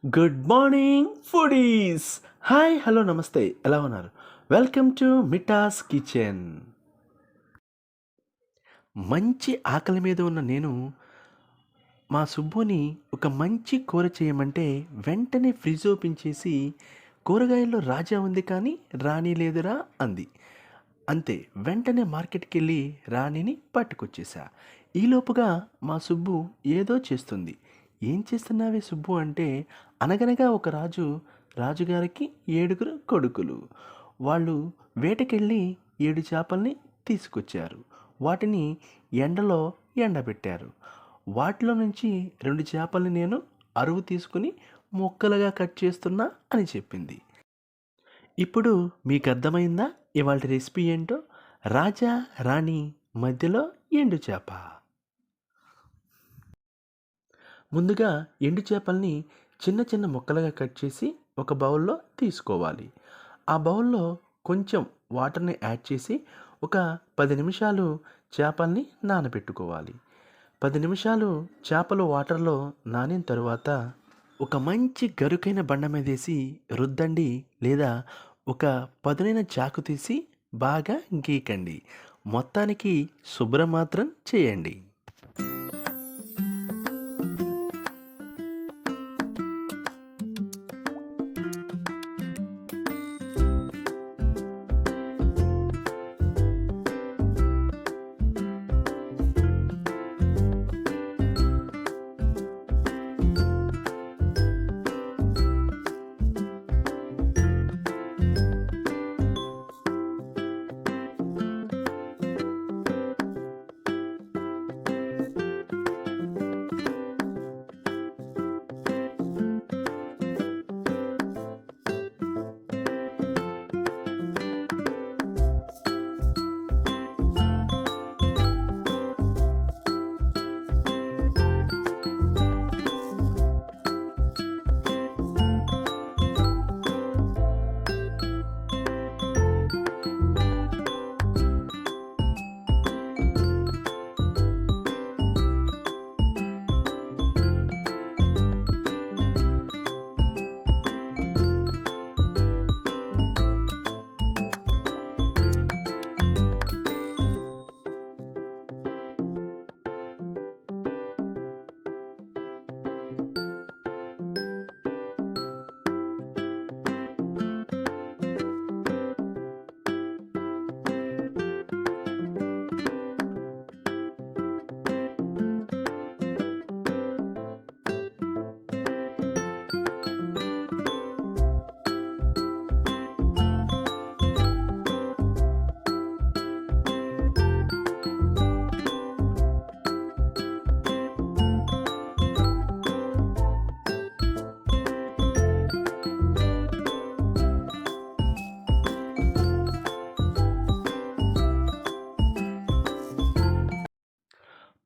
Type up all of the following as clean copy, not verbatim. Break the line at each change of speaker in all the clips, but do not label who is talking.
Good morning foodies. Hi, hello, నమస్తే. ఎలా ఉన్నారు? Welcome to Mitha's kitchen. మంచి ఆకలి మీద ఉన్న నేను మా సుబ్బుని ఒక మంచి కూర చేయమంటే వెంటనే ఫ్రిడ్జ్ ఓపెన్ చేసి కూరగాయల్లో రాజా ఉంది కానీ రాణి లేదురా అంది. అంతే, వెంటనే మార్కెట్కి వెళ్ళి రాణిని పట్టుకొచ్చేసా. ఈలోపుగా మా సుబ్బు ఏదో చేస్తుంది. ఏం చేస్తున్నావే సుబ్బు అంటే, అనగనగా ఒక రాజుగారికి 7 కొడుకులు. వాళ్ళు వేటకెళ్ళి 7 చేపల్ని తీసుకొచ్చారు. వాటిని ఎండలో ఎండబెట్టారు. వాటిలో నుంచి 2 చేపల్ని నేను అరువు తీసుకుని ముక్కలుగా కట్ చేస్తున్నా అని చెప్పింది. ఇప్పుడు మీకు అర్థమైందా ఇవాళ రెసిపీ ఏంటో? రాజా రాణి మధ్యలో ఎండు చేప. ముందుగా ఎండు చేపల్ని చిన్న చిన్న ముక్కలుగా కట్ చేసి ఒక బౌల్లో తీసుకోవాలి. ఆ బౌల్లో కొంచెం వాటర్ని యాడ్ చేసి ఒక 10 నిమిషాలు చేపల్ని నానబెట్టుకోవాలి. 10 నిమిషాలు చేపలు వాటర్లో నానిన తరువాత ఒక మంచి గరుకైన బండ మీదేసి రుద్దండి, లేదా ఒక పదునైన చాకు తీసి బాగా గీకండి. మొత్తానికి శుభ్రం మాత్రం చేయండి.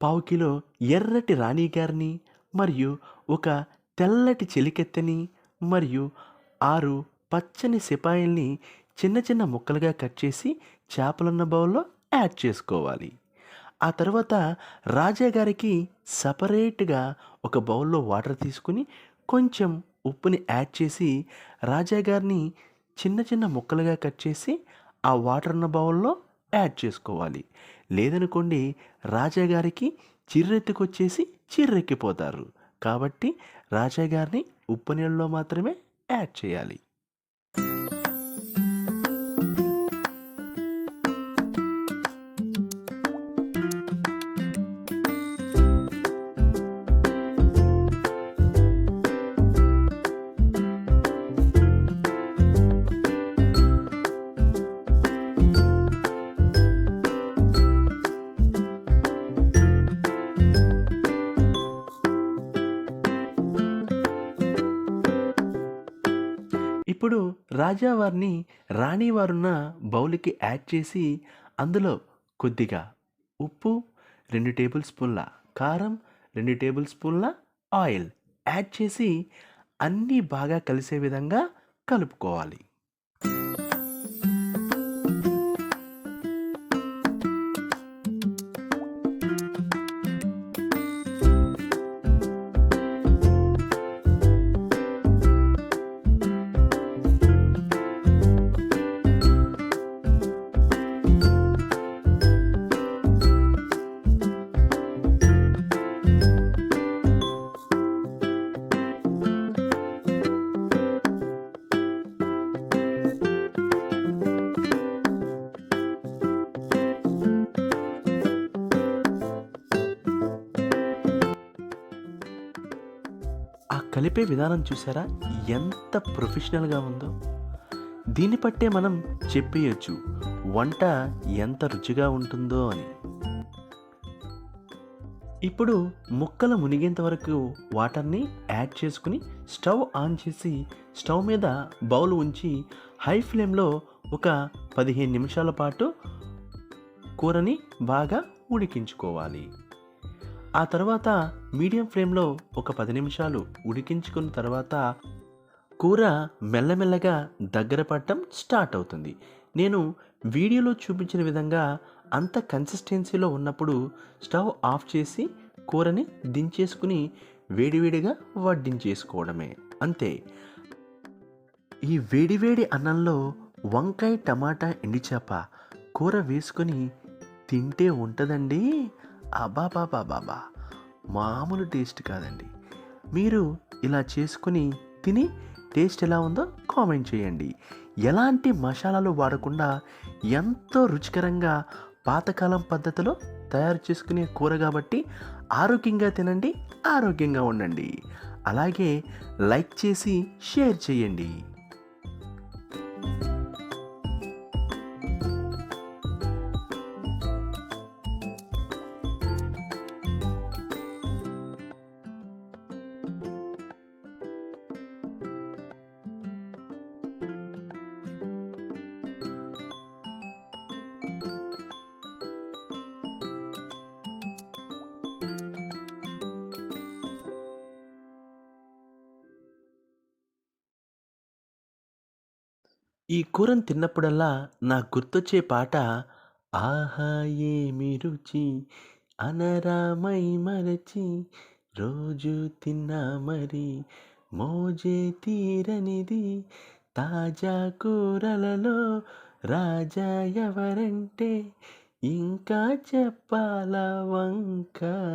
పావు కిలో ఎర్రటి రాణిగారిని మరియు ఒక తెల్లటి చెలికెత్తని మరియు 6 పచ్చని సిపాయిల్ని చిన్న చిన్న ముక్కలుగా కట్ చేసి చేపలున్న బౌల్లో యాడ్ చేసుకోవాలి. ఆ తర్వాత రాజాగారికి సపరేట్గా ఒక బౌల్లో వాటర్ తీసుకుని కొంచెం ఉప్పుని యాడ్ చేసి రాజాగారిని చిన్న చిన్న ముక్కలుగా కట్ చేసి ఆ వాటర్ ఉన్న బౌల్లో యాడ్ చేసుకోవాలి. లేదనుకోండి, రాజాగారికి చిర్రెత్తుకొచ్చేసి చిర్రెక్కిపోతారు. కాబట్టి రాజాగారిని ఉప్పు నీళ్ళలో మాత్రమే యాడ్ చేయాలి. ఇప్పుడు రాజావారిని రాణివారున్న బౌల్కి యాడ్ చేసి అందులో కొద్దిగా ఉప్పు, 2 టేబుల్ స్పూన్ల కారం, 2 టేబుల్ స్పూన్ల ఆయిల్ యాడ్ చేసి అన్నీ బాగా కలిసే విధంగా కలుపుకోవాలి. కలిపే విధానం చూసారా ఎంత ప్రొఫెషనల్‌గా ఉందో? దీన్ని బట్టే మనం చెప్పేయొచ్చు వంట ఎంత రుచిగా ఉంటుందో అని. ఇప్పుడు ముక్కలు మునిగేంత వరకు వాటర్‌ని యాడ్ చేసుకొని స్టవ్ ఆన్ చేసి స్టవ్ మీద బౌల్ ఉంచి హై ఫ్లేమ్‌లో ఒక 15 నిమిషాల పాటు కూరని బాగా ఉడికించుకోవాలి. ఆ తర్వాత మీడియం ఫ్లేమ్‌లో ఒక 10 నిమిషాలు ఉడికించుకున్న తర్వాత కూర మెల్లమెల్లగా దగ్గర పడటం స్టార్ట్ అవుతుంది. నేను వీడియోలో చూపించిన విధంగా అంత కన్సిస్టెన్సీలో ఉన్నప్పుడు స్టవ్ ఆఫ్ చేసి కూరని దించేసుకుని వేడివేడిగా వడ్డించేసుకోవడమే అంతే. ఈ వేడివేడి అన్నంలో వంకాయ టమాటా ఎండిచేప కూర వేసుకొని తింటే ఉంటుందండి. అబాబాబాబాబా! మామూలు టేస్ట్ కాదండి. మీరు ఇలా చేసుకుని తిని టేస్ట్ ఎలా ఉందో కామెంట్ చేయండి. ఎలాంటి మసాలాలు వాడకుండా ఎంతో రుచికరంగా పాతకాలం పద్ధతిలో తయారు చేసుకునే కూర కాబట్టి ఆరోగ్యంగా తినండి, ఆరోగ్యంగా ఉండండి. అలాగే లైక్ చేసి షేర్ చేయండి. ఈ కూరను తిన్నప్పుడల్లా నాకు గుర్తొచ్చే పాట ఆహా ఏమి రుచి అనరామై మరచి రోజు తిన్నా మరి మోజే తీరనిది తాజా కూరలలో రాజా ఎవరంటే ఇంకా చెప్పాలా వంకాయేనండి.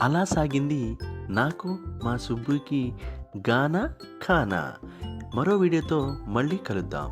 అలా సాగింది నాకు మా సుబ్బుకి గానా ఖానా. మరో వీడియోతో మళ్ళీ కలుద్దాం.